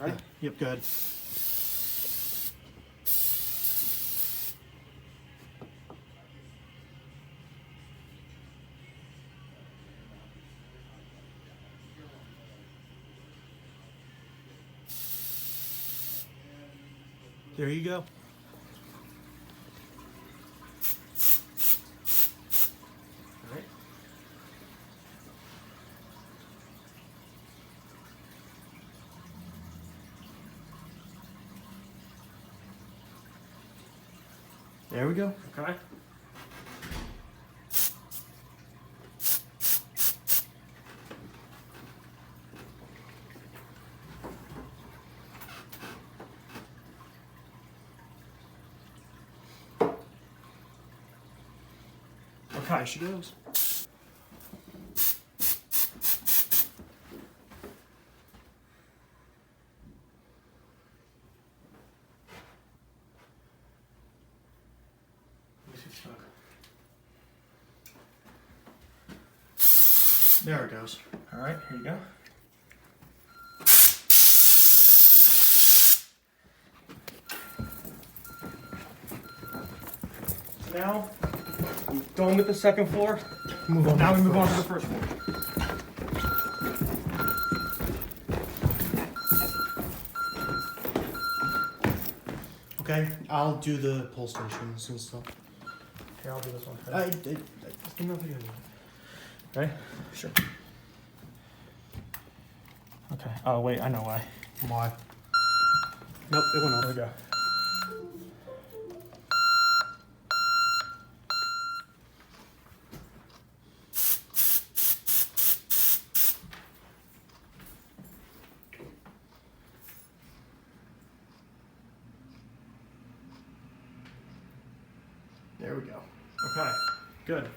Right? Yep, good. There you go. All right. There we go. Okay. There she goes. There it goes. All right, here you go. Now, we've done with the second floor. Move on. Now we move on to the first floor. Okay, I'll do the pull stations and stuff. Here, I'll do this one. I Give me a video. Okay? sure. Okay. Oh, wait, I know why. Why? Nope, it went off. There we go. There we go. Okay, good.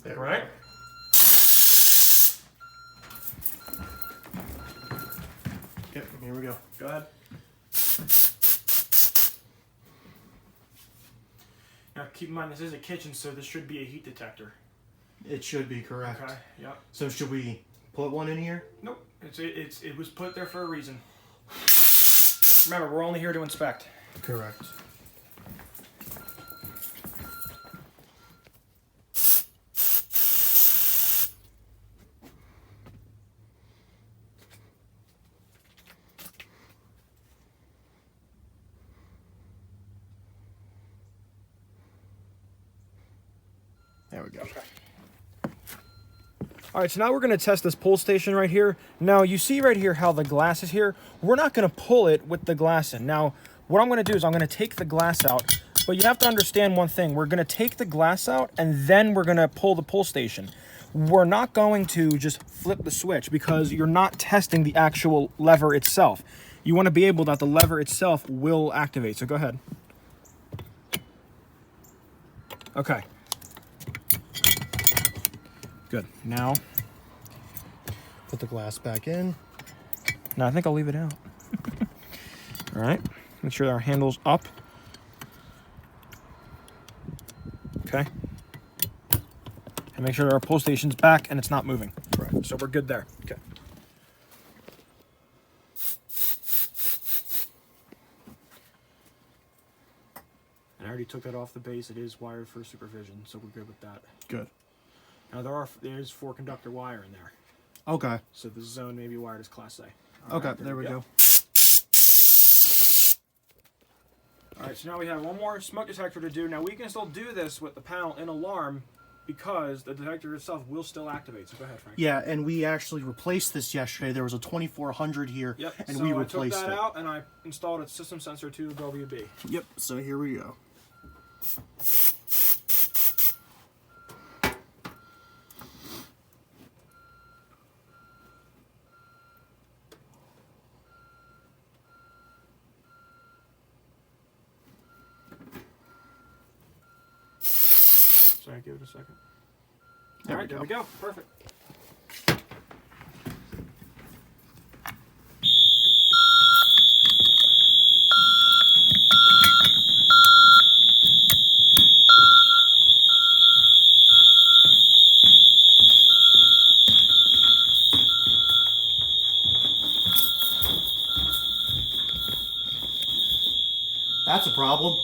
There we Right? Yep, here we go. Go ahead. Now, keep in mind, this is a kitchen, so this should be a heat detector. It should be correct. Okay, yep. So should we put one in here? Nope, it was put there for a reason. Remember, we're only here to inspect. Correct. There we go. Okay. All right, so now we're going to test this pull station right here. Now, you see right here how the glass is here? We're not going to pull it with the glass in. Now, what I'm going to do is I'm going to take the glass out, but you have to understand one thing. We're going to take the glass out, and then we're going to pull the pull station. We're not going to just flip the switch because you're not testing the actual lever itself. You want to be able that the lever itself will activate. So go ahead. Okay. Good. Now, Put the glass back in. no, I think I'll leave it out. All right. Make sure our handle's up. Okay. And make sure our pull station's back and it's not moving. Correct. So we're good there. Okay. And I already took that off the base. It is wired for supervision, so we're good with that. Good. Now there is 4 conductor wire in there, Okay. so the zone may be wired as Class A. Okay, there we go. All right, so now we have one more smoke detector to do. Now we can still do this with the panel in alarm because the detector itself will still activate. So go ahead, Frank. Yeah, and we actually replaced this yesterday. There was a 2400 here, Yep. and so we I replaced took that it. out and I installed a system sensor to WB. Yep, so here we go. Sorry, give it a second. There All right, we there go. we go. Perfect. That's a problem.